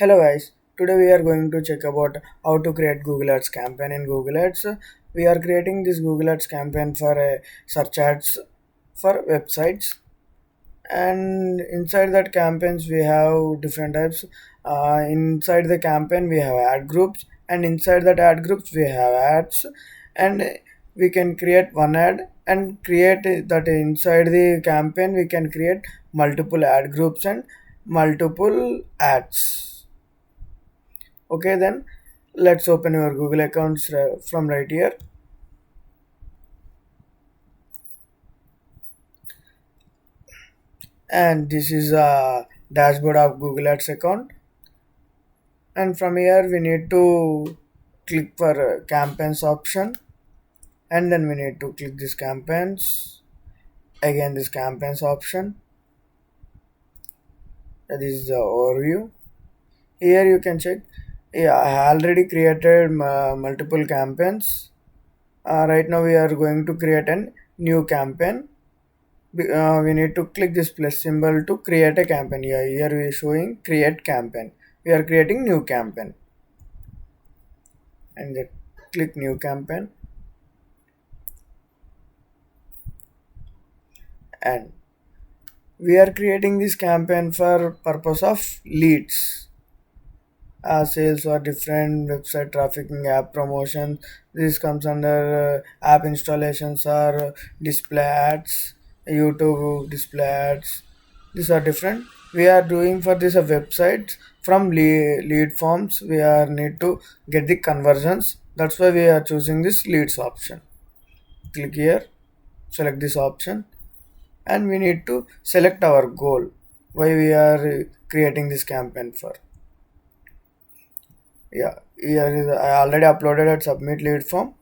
Hello guys, today we are going to check about how to create Google Ads campaign in Google Ads. We are creating this Google Ads campaign for search ads for websites, and inside that campaigns we have different types. Inside the campaign we have ad groups, and inside that ad groups we have ads, and we can create one ad and create that inside the campaign we can create multiple ad groups and multiple ads. Okay, then let's open your Google accounts from right here. And this is a dashboard of Google Ads account. And from here we need to click for campaigns option, and then we need to click this campaigns. Again, this campaigns option. That is the overview. Here you can check. Yeah, I already created multiple campaigns. Right now we are going to create a new campaign. We need to click this plus symbol to create a campaign. Yeah, here we are showing create campaign. We are creating new campaign, and then click new campaign, and we are creating this campaign for purpose of leads. Sales or different website trafficking, app promotion. This comes under app installations or display ads, YouTube display ads. These are different. We are doing for this a website from lead forms. We are need to get the conversions. That's why we are choosing this leads option. Click here, select this option, and we need to select our goal. Why we are creating this campaign for. Yeah, here is I already uploaded a submit lead form.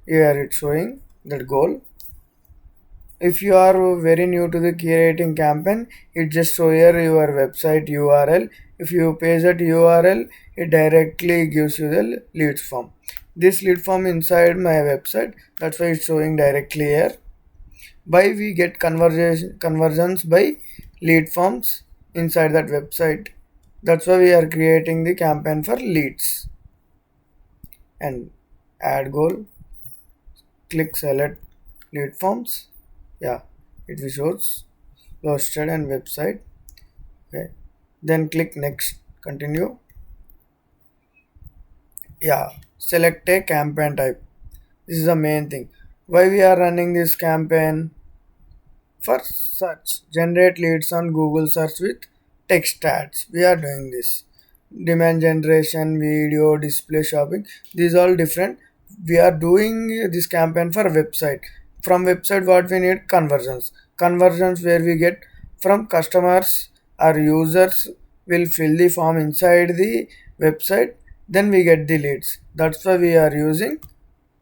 Here it's showing that goal. If you are very new to the creating campaign, it just show here your website URL. If you paste that URL, it directly gives you the leads form. This lead form inside my website, that's why it's showing directly here. By we get conversions by lead forms inside that website. That's why we are creating the campaign for leads. And add goal, click select lead forms. Yeah, it will shows rostered and website. Okay, then click next, continue. Yeah, select a campaign type. This is the main thing. Why we are running this campaign? For search, generate leads on Google search with text ads. We are doing this. Demand generation, video, display shopping. These all different. We are doing this campaign for website. From website, what we need conversions. Conversions where we get from customers or users will fill the form inside the website. Then we get the leads. That's why we are using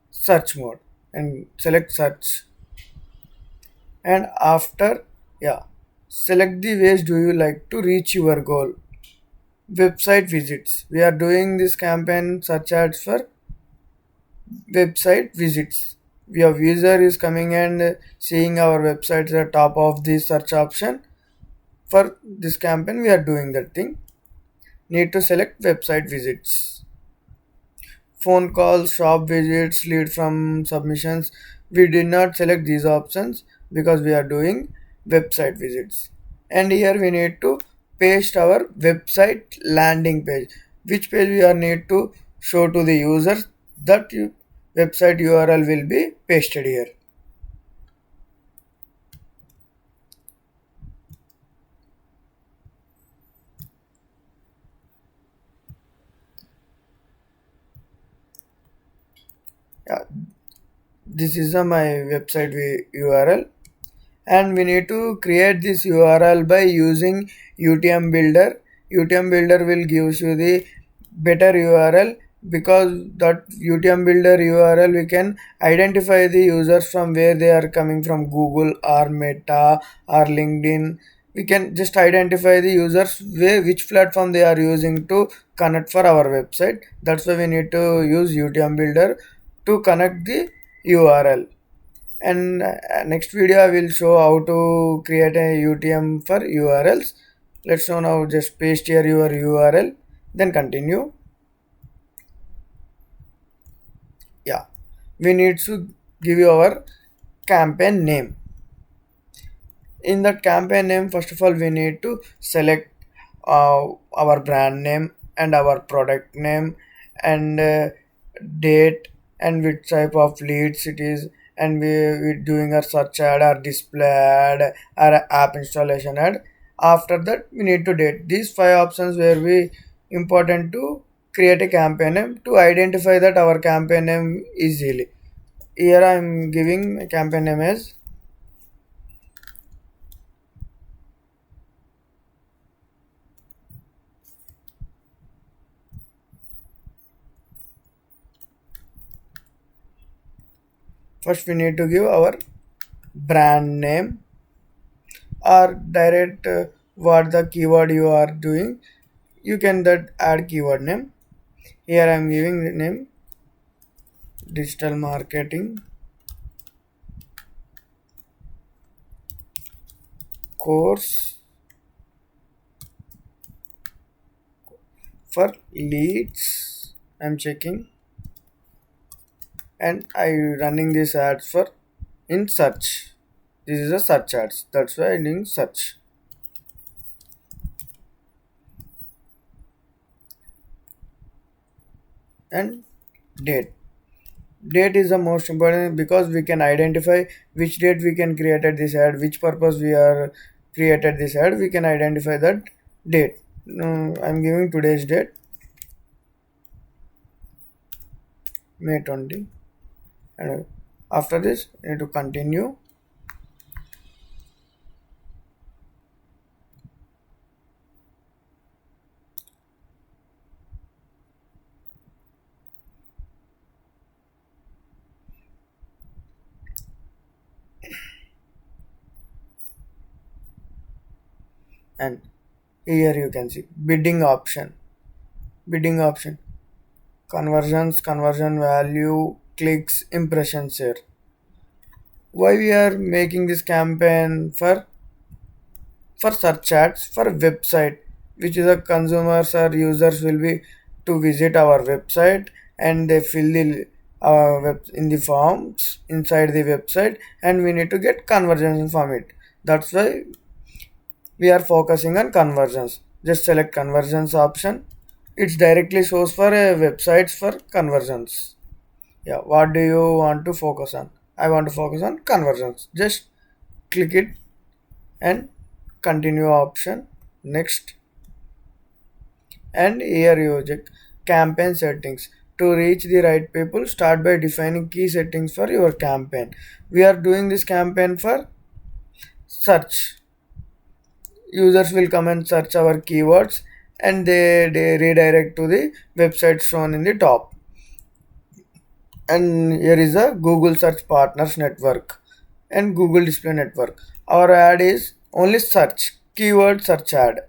search mode and select search. And after, yeah, select the ways do you like to reach your goal. Website visits, we are doing this campaign such as for website visits. Your user is coming and seeing our website at the top of the search option. For this campaign we are doing that thing. Need to select website visits. Phone calls, shop visits, lead from submissions. We did not select these options because we are doing website visits. And here we need to paste our website landing page. Which page we are need to show to the users, that website URL will be pasted here. Yeah, this is my website URL, and we need to create this URL by using UTM builder. UTM builder will give you the better URL, because that UTM builder URL we can identify the users from where they are coming from, Google or Meta or LinkedIn. We can just identify the users where which platform they are using to connect for our website. That's why we need to use UTM builder to connect the URL. And next video I will show how to create a UTM for URLs. Let's know now, just paste here your URL then continue. Yeah, we need to give you our campaign name. In that campaign name, first of all we need to select our brand name and our product name, and date, and which type of leads it is, and we doing a search ad or display ad or a app installation ad. After that we need to date. These five options were we important to create a campaign name, to identify that our campaign name easily. Here I am giving a campaign name as, first we need to give our brand name, or direct what the keyword you are doing. You can that add keyword name. Here I am giving the name digital marketing course for leads. I'm checking, and I running these ads for in search. This is a search ads, that's why I'm doing search. And date. Date is the most important because we can identify which date we can created this ad, which purpose we are created this ad. We can identify that date. I'm giving today's date, May 20, and after this I need to continue. And here you can see bidding option, conversions, conversion value, clicks, impressions. Here why we are making this campaign for search ads for website, which is a consumers or users will be to visit our website, and they fill the web in the forms inside the website, and we need to get conversions from it. That's why we are focusing on conversions. Just select conversions option. It's directly shows for a websites for conversions. Yeah, what do you want to focus on? I want to focus on conversions. Just click it and continue option. Next, and here you check campaign settings. To reach the right people, start by defining key settings for your campaign. We are doing this campaign for search. Users will come and search our keywords, and they redirect to the website shown in the top. And here is a Google search partners network and Google display network. Our ad is only search, keyword search ad.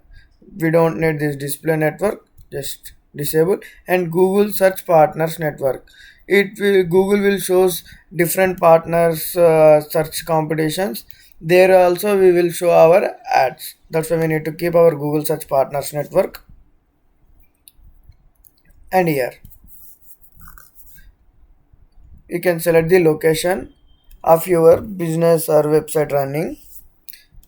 We don't need this display network, just disable. And Google search partners network, it will Google will shows different partners search competitions. There also we will show our ads. That's why we need to keep our Google search partners network. And here you can select the location of your business or website running,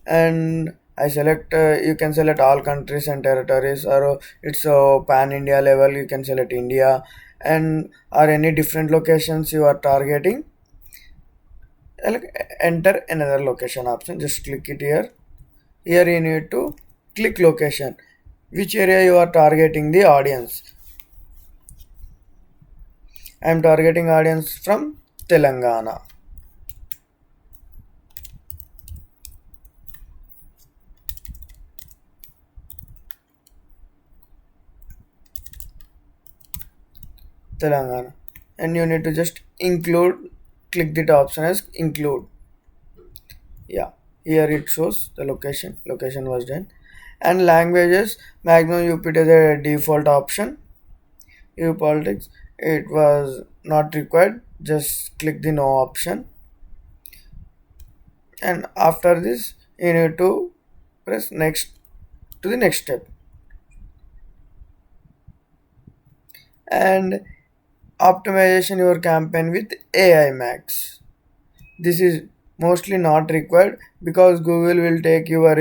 and I select you can select all countries and territories, or it's a pan India level, you can select India, and or any different locations you are targeting. Like, enter another location option, just click it here. Here you need to click location, which area you are targeting the audience. I am targeting audience from Telangana. Telangana, and you need to just include, click the option as include. Yeah, here it shows the location was done. And languages, maximum you put as a default option. EU politics, it was not required, just click the no option. And after this you need to press next to the next step. and optimization your campaign with AI Max. This is mostly not required because Google will take your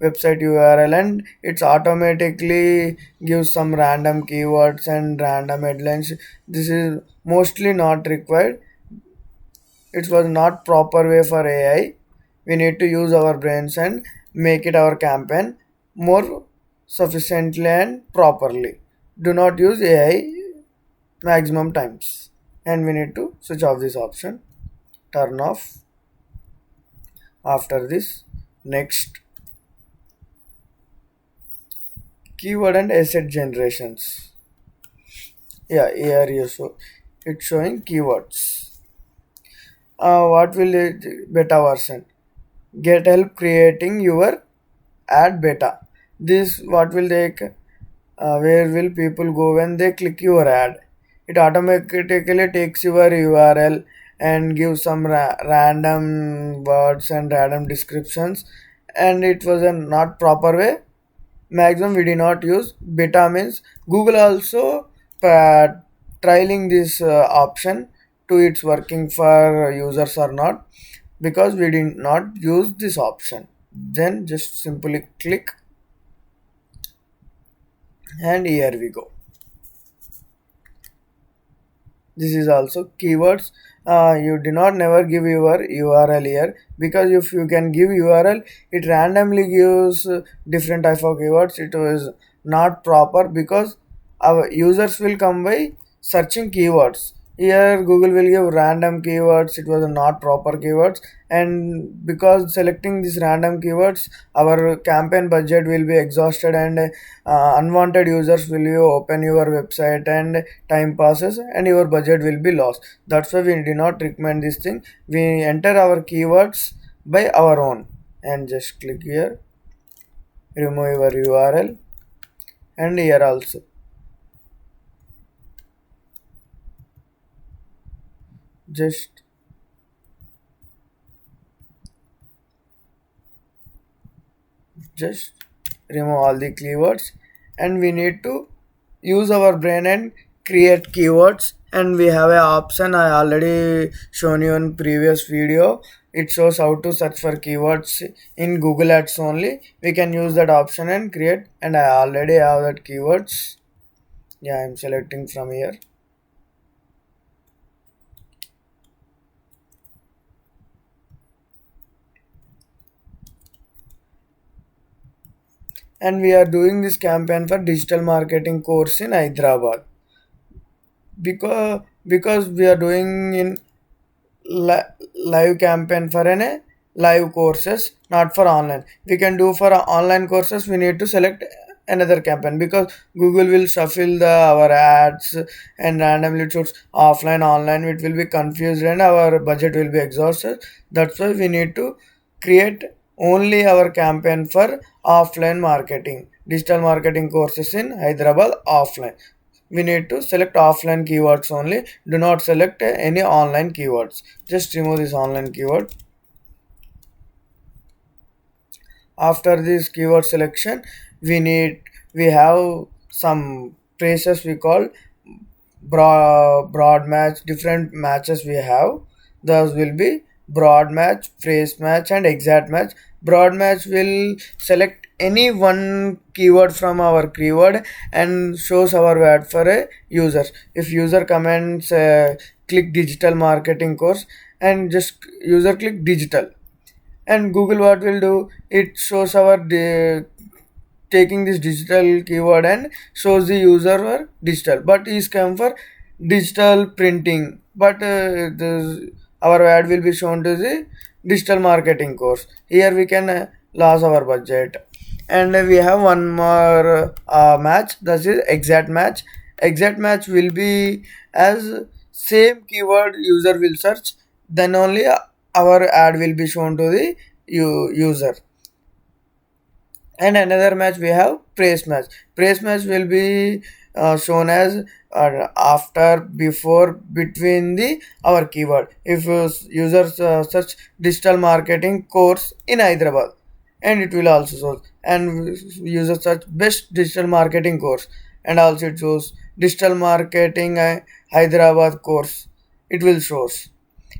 website URL and it's automatically gives some random keywords and random headlines. This is mostly not required. It was not proper way for AI. We need to use our brains and make it our campaign more sufficiently and properly. Do not use AI maximum times. And we need to switch off this option. Turn off. After this, next, keyword and asset generations. Yeah, here you show it's showing keywords. What will it beta version? Get help creating your ad beta. This what will take, where will people go when they click your ad? It automatically takes your URL and gives some random words and random descriptions, and it was a not proper way. Maximum we did not use. Beta means Google also uh, trialing this option to it's working for users or not, because we did not use this option. Then just simply click, and here we go. This is also keywords. You do not never give your URL here, because if you can give URL, it randomly gives different type of keywords. It was not proper because our users will come by searching keywords. Here Google will give random keywords. It was not proper keywords, and because selecting these random keywords, our campaign budget will be exhausted, and unwanted users will you open your website and time passes and your budget will be lost. That's why we do not recommend this thing. We enter our keywords by our own, and just click here, remove your URL, and here also just just remove all the keywords, and we need to use our brain and create keywords. And we have a option I already shown you in previous video. It shows how to search for keywords in Google Ads only. We can use that option and create, and I already have that keywords. Yeah, I'm selecting from here, and we are doing this campaign for digital marketing course in Hyderabad, because we are doing in live campaign for an live courses, not for online. We can do for online courses. We need to select another campaign, because Google will shuffle the our ads and randomly choose offline online. It will be confused and our budget will be exhausted. That's why we need to create only our campaign for offline marketing, digital marketing courses in Hyderabad offline. We need to select offline keywords only. Do not select any online keywords. Just remove this online keyword. After this keyword selection, we have some phrases we call broad match. Different matches we have, those will be broad match, phrase match, and exact match. Broad match will select any one keyword from our keyword and shows our word for a user. If user comments click digital marketing course, and just user click digital, and Google what will do, it shows our taking this digital keyword and shows the user for digital, but is come for digital printing, but our ad will be shown to the digital marketing course. Here we can lose our budget. And we have one more match, that is exact match. Exact match will be as same keyword user will search, then only our ad will be shown to the user. And another match we have praise match. Praise match will be shown as after, before, between the our keyword. If users search digital marketing course in Hyderabad, and it will also show, and user search best digital marketing course, and also it shows digital marketing Hyderabad course. It will shows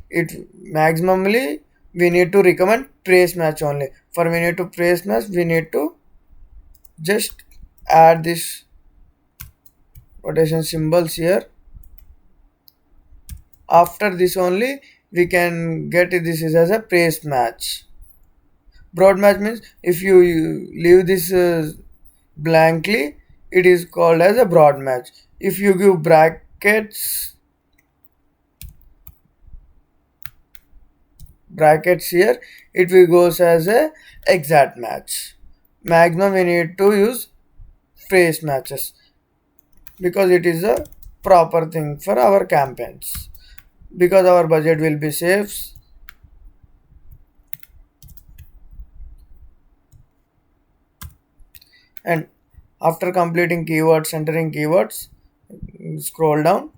it maximally. We need to recommend praise match only. For we need to praise match, we need to just add this rotation symbols here. After this only we can get this is as a praise match. Broad match means if you leave this blankly, it is called as a broad match. If you give brackets here, it will goes as a exact match. Maximum we need to use phrase matches because it is a proper thing for our campaigns, because our budget will be safe. And after completing keywords, entering keywords, scroll down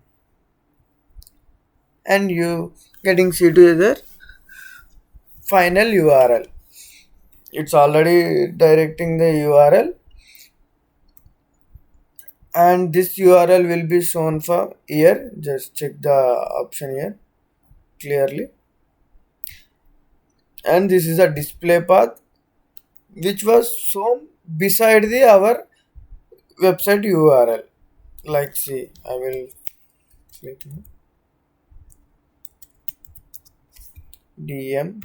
and you getting see to the final URL. It's already directing the URL, and this URL will be shown for here. Just check the option here clearly. And this is a display path which was shown beside the our website URL. Like see, I will click DM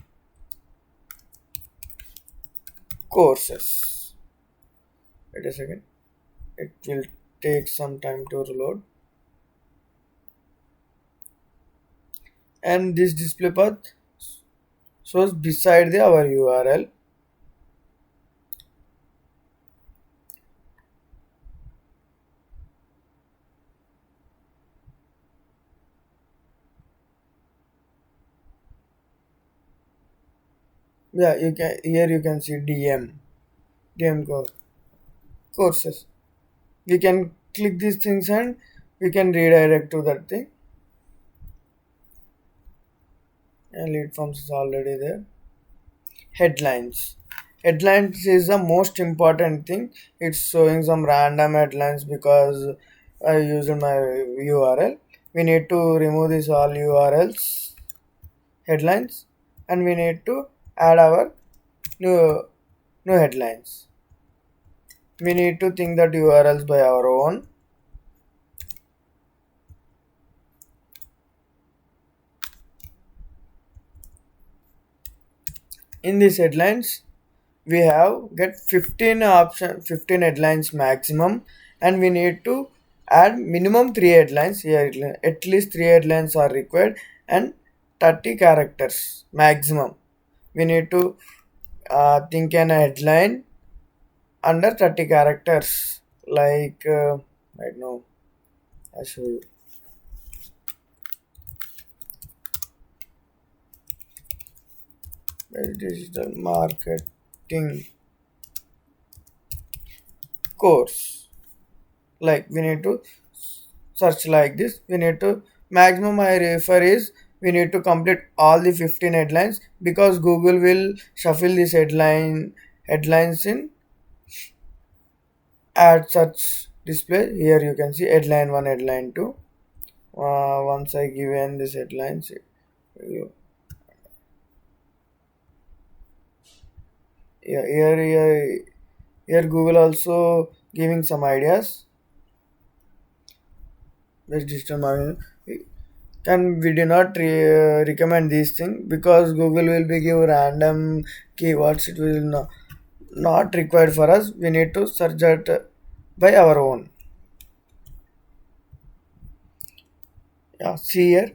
courses. Wait a second. It will take some time to reload. And this display path shows beside the our URL. Yeah, you can here you can see DM courses. We can click these things and we can redirect to that thing. And lead forms is already there. Headlines. Headlines is the most important thing. It's showing some random headlines because I used my URL. We need to remove these all URLs headlines, and we need to add our new new headlines. We need to think that URLs by our own. In these headlines, we have get 15 headlines maximum, and we need to add minimum 3 headlines here. At least 3 headlines are required, and 30 characters maximum. We need to think an headline under 30 characters, like right now I show you. Digital marketing course. Like we need to search like this. We need to maximum I refer is we need to complete all the 15 headlines, because Google will shuffle this headlines in add search display. Here you can see headline 1, headline 2. Once I given this headlines, yeah, here Google also giving some ideas. This digital marketing, and we do not recommend these things because Google will be give random keywords. It will not required for us. We need to search that by our own. Yeah, see here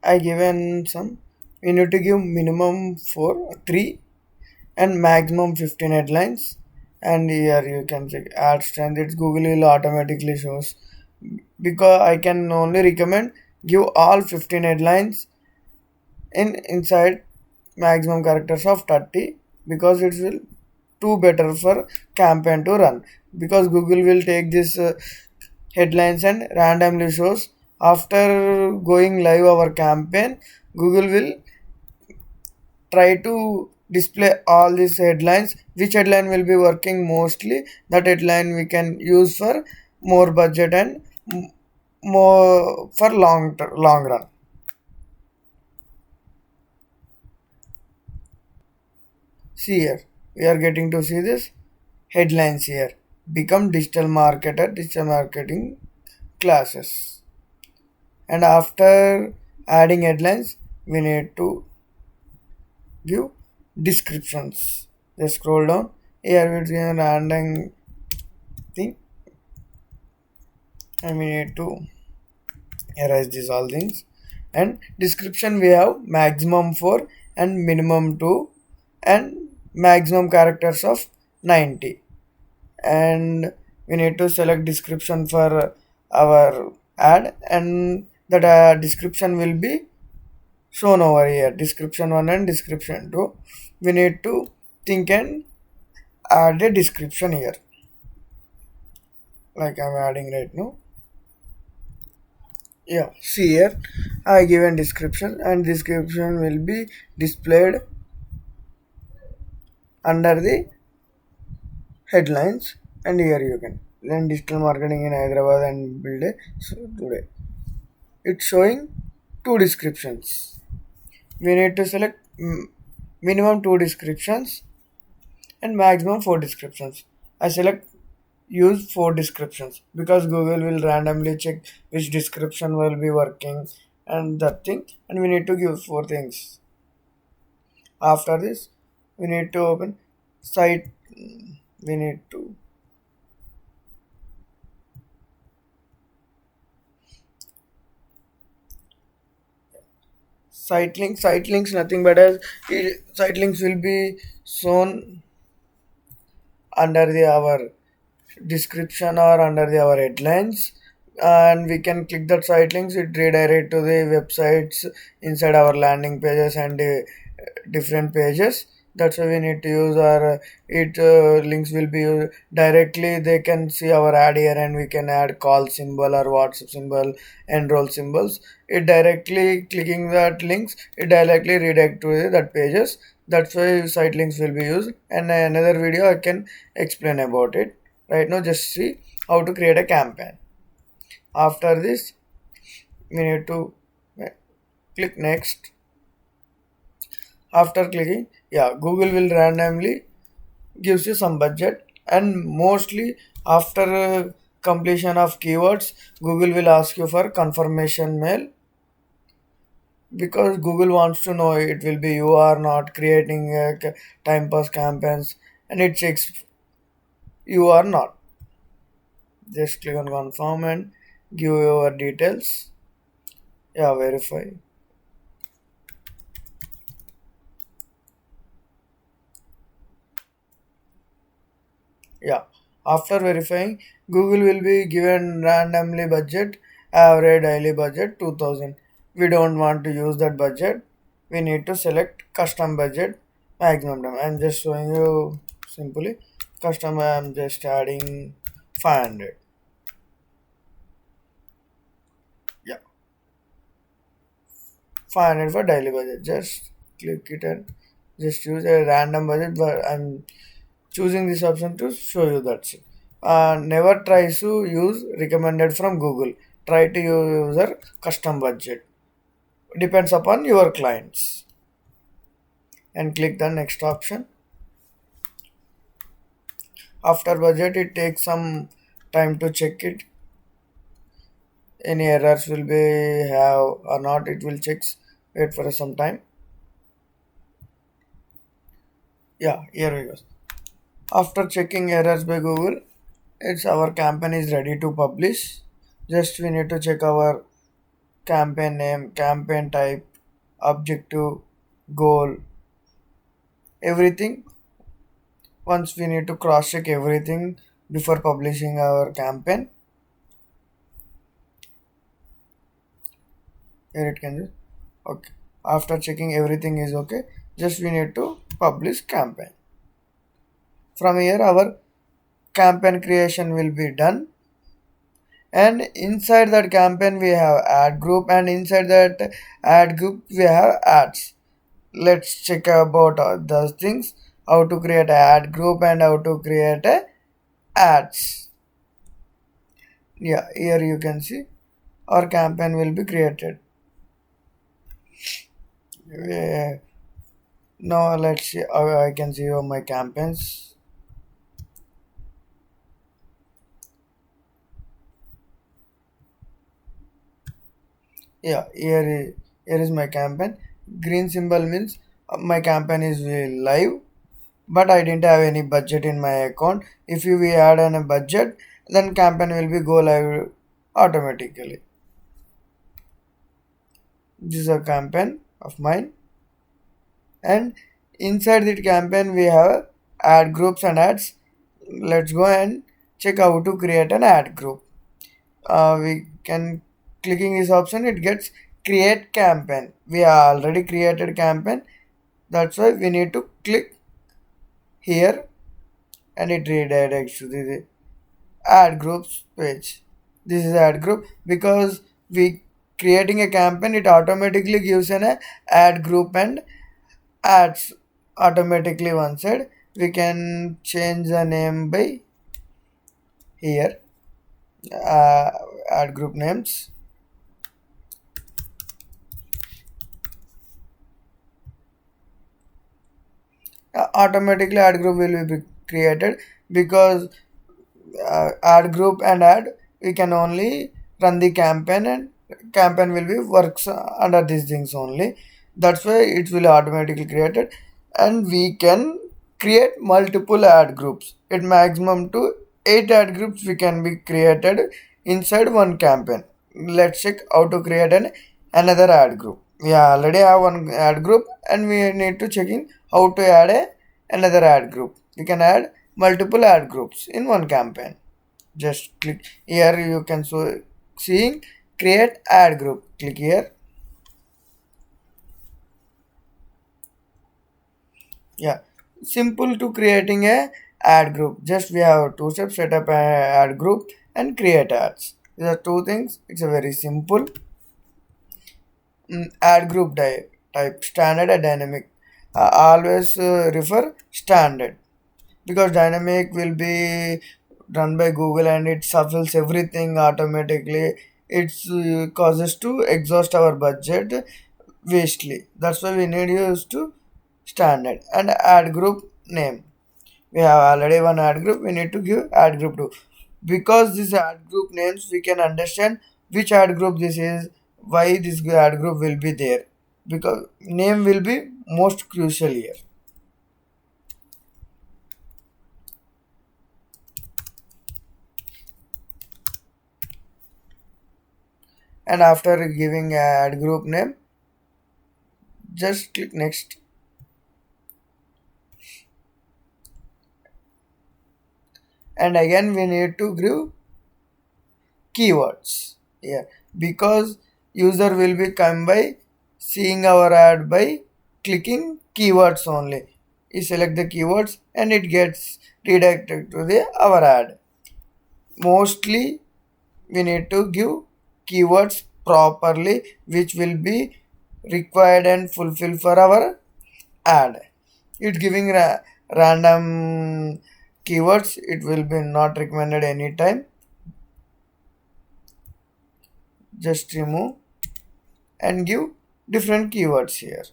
I given some. We need to give minimum 3 and maximum 15 headlines. And here you can check ad strength. It's Google will automatically shows, because I can only recommend give all 15 headlines in inside maximum characters of 30, because it will too better for campaign to run, because Google will take this headlines and randomly shows. After going live our campaign, Google will try to display all these headlines. Which headline will be working mostly, that headline we can use for more budget and more for long run. See here, we are getting to see this headlines here. Become digital marketing classes. And after adding headlines, we need to give descriptions. Just scroll down. Here we see a random thing, and we need to erase these all things. And description we have maximum 4 and minimum 2 and maximum characters of 90. And we need to select description for our ad, and that description will be shown over here, description 1 and description 2. We need to think and add a description here, like I'm adding right now. Yeah, see here, I given description, and description will be displayed under the headlines. And here you can learn digital marketing in Hyderabad and build a. So today it's showing two descriptions. We need to select minimum two descriptions and maximum four descriptions. I select use four descriptions because Google will randomly check which description will be working and that thing, and we need to give four things. After this, we need to open site. We need to site links nothing but as site links will be shown under the our description or under our headlines, and we can click that site links. It redirect to the websites inside our landing pages and different pages. That's why we need to use our it links will be directly. They can see our ad here, and we can add call symbol or WhatsApp symbol, enroll symbols. It directly clicking that links, it directly redirect to that pages. That's why site links will be used, and another video I can explain about it. Right now, just see how to create a campaign. After this, we need to click next. After clicking, yeah, Google will randomly gives you some budget, and mostly after completion of keywords, Google will ask you for confirmation mail, because Google wants to know it will be you are not creating time pass campaigns, and it checks you are not. Just click on confirm and give your details. Yeah, verify. Yeah, after verifying, Google will be given randomly budget, average daily budget 2000. We don't want to use that budget. We need to select custom budget maximum time. I'm just showing you simply custom. I'm just adding 500. Yeah, 500 for daily budget. Just click it and just use a random budget, but I'm choosing this option to show you that's it. Never try to use recommended from Google. Try to use your custom budget. Depends upon your clients. And click the next option. After budget, it takes some time to check it. Any errors will be have or not. It will check. Wait for some time. Yeah, here we go. After checking errors by Google, it's our campaign is ready to publish. Just we need to check our campaign name, campaign type, objective, goal, everything. Once we need to cross check everything before publishing our campaign. Here it can just okay. After checking everything is okay, just we need to publish campaign. From here our campaign creation will be done, and inside that campaign we have ad group, and inside that ad group we have ads. Let's check about those things, how to create a ad group and how to create a ads. Yeah, here you can see our campaign will be created. Uh, Now let's see how I can see all my campaigns. Yeah, here is my campaign. Green symbol means my campaign is live, but I didn't have any budget in my account. If we add a budget, then campaign will be go live automatically. This is a campaign of mine, and inside that campaign we have ad groups and ads. Let's go and check how to create an ad group. We can clicking this option, it gets create campaign. We are already created campaign, that's why we need to click here, and it redirects to the ad groups page. This is ad group because we creating a campaign, it automatically gives an ad group and ads automatically one side. We can change the name by here, uh, ad group names. Automatically ad group will be created because ad group and ad we can only run the campaign, and campaign will be works under these things only. That's why it will automatically created, and we can create multiple ad groups. At maximum to 8 ad groups we can be created inside one campaign. Let's check how to create another ad group. We already have one ad group, and we need to check in how to add another ad group. We can add multiple ad groups in one campaign. Just click here, you can seeing create ad group. Click here. Yeah, simple to creating a ad group. Just we have two steps: set up a ad group and create ads. These are two things. It's a very simple. Ad group type standard and dynamic. Always refer standard, because dynamic will be run by Google and it shuffles everything automatically. It causes to exhaust our budget wastely. That's why we need use to standard and ad group name. We have already one ad group, we need to give ad group to, because this ad group names we can understand which ad group this is, why this ad group will be there, because name will be most crucial here. And after giving ad group name, just click next, and again we need to give keywords here, because user will be come by seeing our ad by clicking keywords only. You select the keywords and it gets redirected to the our ad. Mostly we need to give keywords properly, which will be required and fulfilled for our ad. It giving random keywords, it will be not recommended anytime. Just remove and give different keywords here.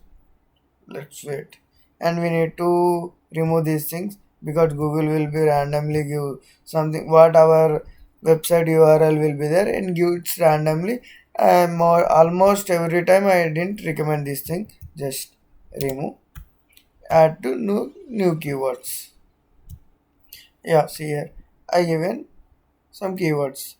Let's wait, and we need to remove these things because Google will be randomly give something what our website URL will be there and give it randomly. More almost every time I didn't recommend this thing. Just remove, add to new keywords. Yeah, see here I given some keywords,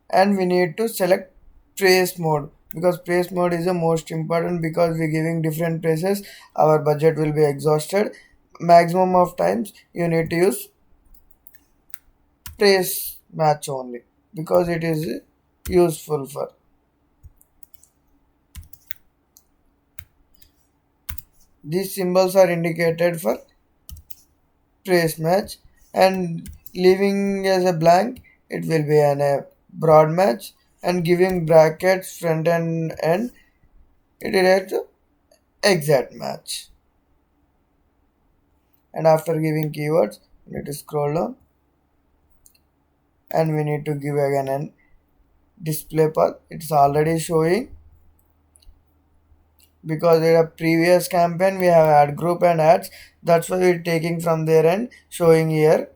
and we need to select trace mode, because trace mode is the most important, because we're giving different traces our budget will be exhausted. Maximum of times you need to use trace match only, because it is useful for these symbols are indicated for trace match, and leaving as a blank it will be a broad match, and giving brackets front and end it is a exact match. And after giving keywords we need to scroll down, and we need to give again an display path. It's already showing because in a previous campaign we have ad group and ads. That's why we're taking from there and showing here.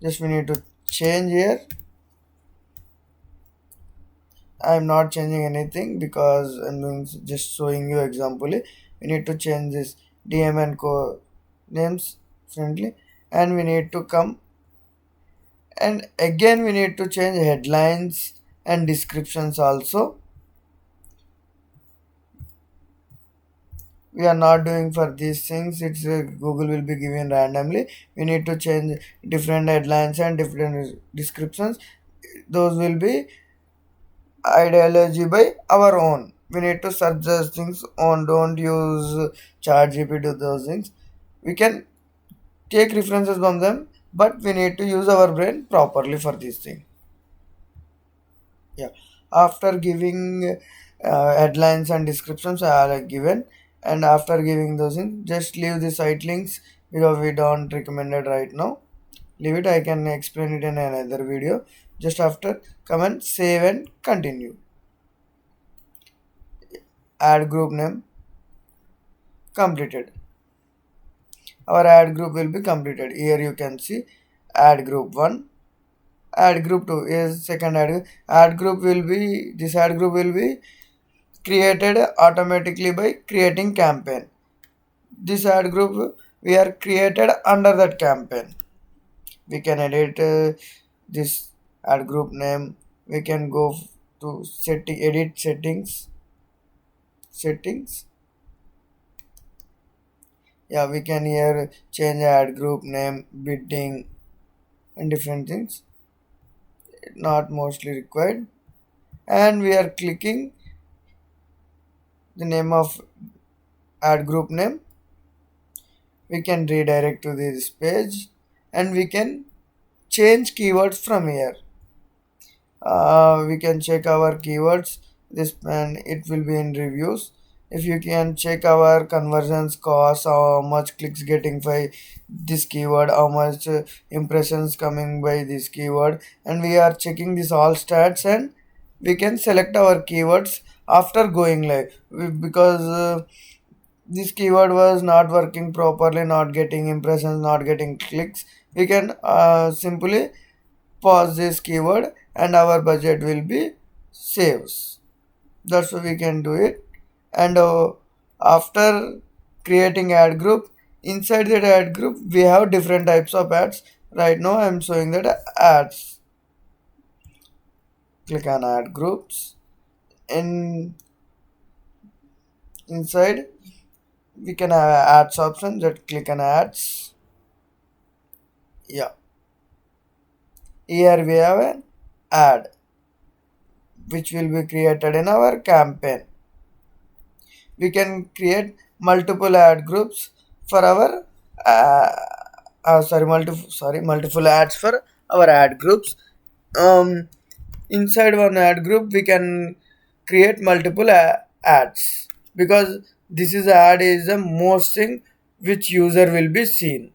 Just we need to change here. I'm not changing anything because I'm doing just showing you example. We need to change this DM and co names friendly, and we need to come, and again we need to change headlines and descriptions also. We are not doing for these things. It's Google will be given randomly. We need to change different headlines and different descriptions. Those will be ideology by our own. We need to search those things on. Don't use chat gpt to those things. We can take references from them, but we need to use our brain properly for this thing. Yeah, after giving headlines and descriptions are given, and after giving those things, just leave the site links because we don't recommend it right now. Leave it, I can explain it in another video. Just after, come and save and continue. Add group name completed. Our ad group will be completed. Here you can see ad group 1, ad group 2 is second ad. Ad group will be, this ad group will be created automatically by creating campaign. This ad group we are created under that campaign. We can edit this ad group name. We can go to setting, edit settings. Yeah, we can here change ad group name, bidding, and different things. Not mostly required. And we are clicking the name of ad group name. We can redirect to this page, and we can change keywords from here. We can check our keywords, this, and it will be in reviews. If you can check our conversions cost, how much clicks getting by this keyword, how much impressions coming by this keyword, and we are checking this all stats, and we can select our keywords after going live. Because this keyword was not working properly, not getting impressions, not getting clicks, we can simply pause this keyword and our budget will be saves. That's how we can do it. And after creating ad group, inside that ad group we have different types of ads. Right now I'm showing that ads. Click on ad groups. In inside we can have ads option. Just click on ads. Yeah, here we have an ad which will be created in our campaign. We can create multiple ad groups for our multiple ads for our ad groups. um Inside one ad group we can create multiple ads, because this is ad is the most thing which user will be seen.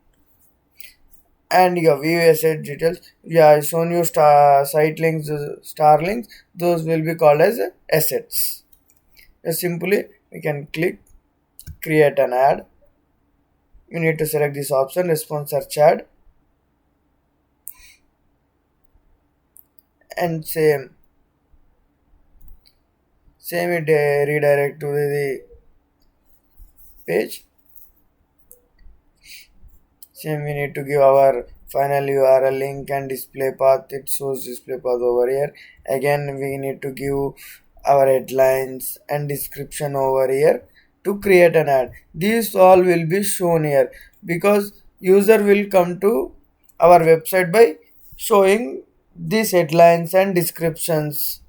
And your view asset details, yeah, I shown you site links, star links, those will be called as assets. Simply we can click create an ad. You need to select this option, response search ad, and same it redirect to the page. Same, we need to give our final URL link and display path. It shows display path over here. Again we need to give our headlines and description over here to create an ad. These all will be shown here because user will come to our website by showing these headlines and descriptions.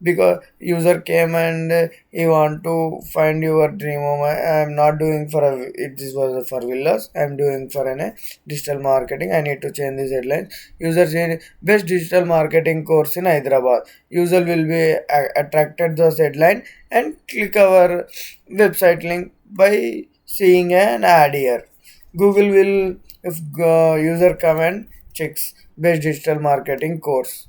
Because user came and he want to find your dream home. I am not doing for a, it, this was for villas, I am doing for an digital marketing. I need to change this headline. User say best digital marketing course in Hyderabad. User will be attracted those headline and click our website link by seeing an ad here. Google will, if user come and checks best digital marketing course,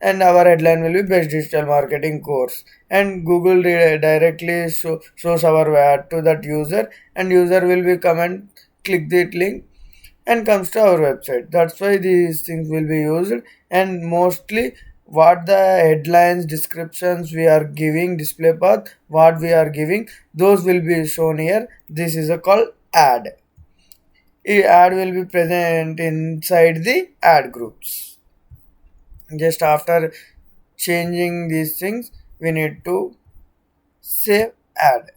and our headline will be best digital marketing course, and Google directly shows our ad to that user, and user will be come and click that link and comes to our website. That's why these things will be used, and mostly what the headlines descriptions we are giving, display path what we are giving, those will be shown here. This is a called ad. Ad will be present inside the ad groups. Just after changing these things, we need to save ad.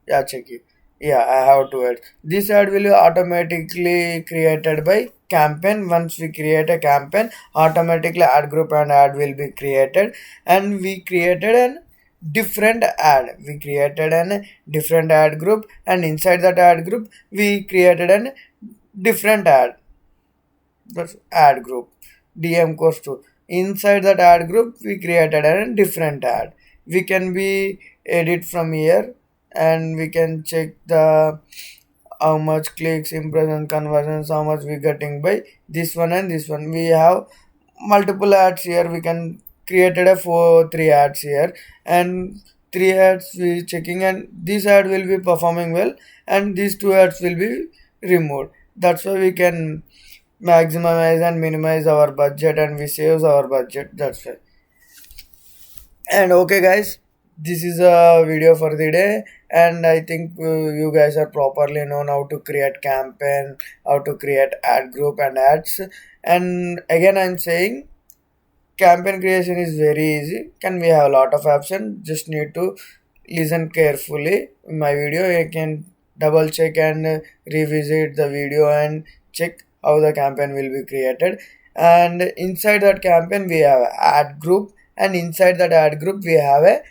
Yeah, check it. Yeah, I have to add. This ad will be automatically created by campaign. Once we create a campaign, automatically ad group and ad will be created. And we created an different ad. We created an different ad group, and inside that ad group, we created an different ad. That's ad group. DM course 2. Inside that ad group, we created a different ad. We can be edit from here, and we can check the how much clicks, impression, conversions, how much we getting by this one and this one. We have multiple ads here. We can created a three ads here, and three ads we checking, and this ad will be performing well, and these two ads will be removed. That's why we can maximize and minimize our budget, and we saves our budget. That's why. And okay, guys, this is a video for the day, and I think you guys are properly known how to create campaign, how to create ad group and ads. And again, I'm saying campaign creation is very easy. Can we have a lot of options? Just need to listen carefully. In my video, you can double check and revisit the video and check how the campaign will be created. And inside that campaign, we have ad group, and inside that ad group, we have a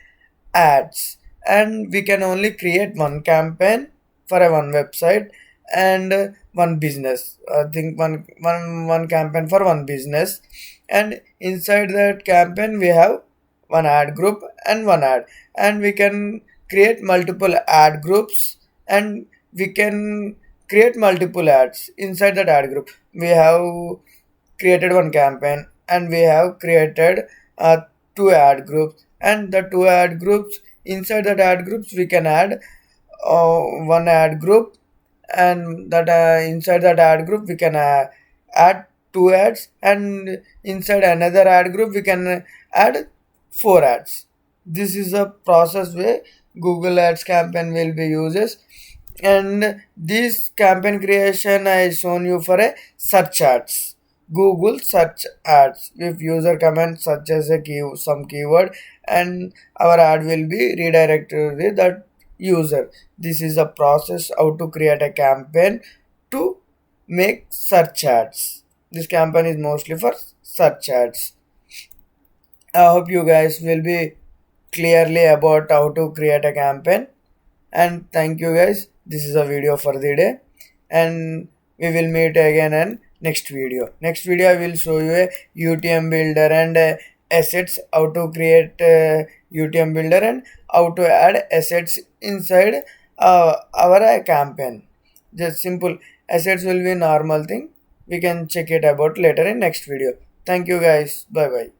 ads, and we can only create one campaign for a one website and one business. I think one campaign for one business, and inside that campaign we have one ad group and one ad, and we can create multiple ad groups, and we can create multiple ads inside that ad group. We have created one campaign, and we have created two ad groups, and the two ad groups, inside that ad groups we can add one ad group, and that inside that ad group we can add two ads, and inside another ad group we can add four ads. This is a process where Google Ads campaign will be uses, and this campaign creation I shown you for a search ads. Google search ads. If user comment such as a some keyword, and our ad will be redirected to that user. This is a process how to create a campaign to make search ads. This campaign is mostly for search ads. I hope you guys will be clearly about how to create a campaign, and thank you guys. This is a video for the day, and we will meet again in next video. Next video I will show you a UTM builder and assets, how to create UTM builder and how to add assets inside our campaign. Just simple assets will be normal thing. We can check it about later in next video. Thank you guys. Bye bye.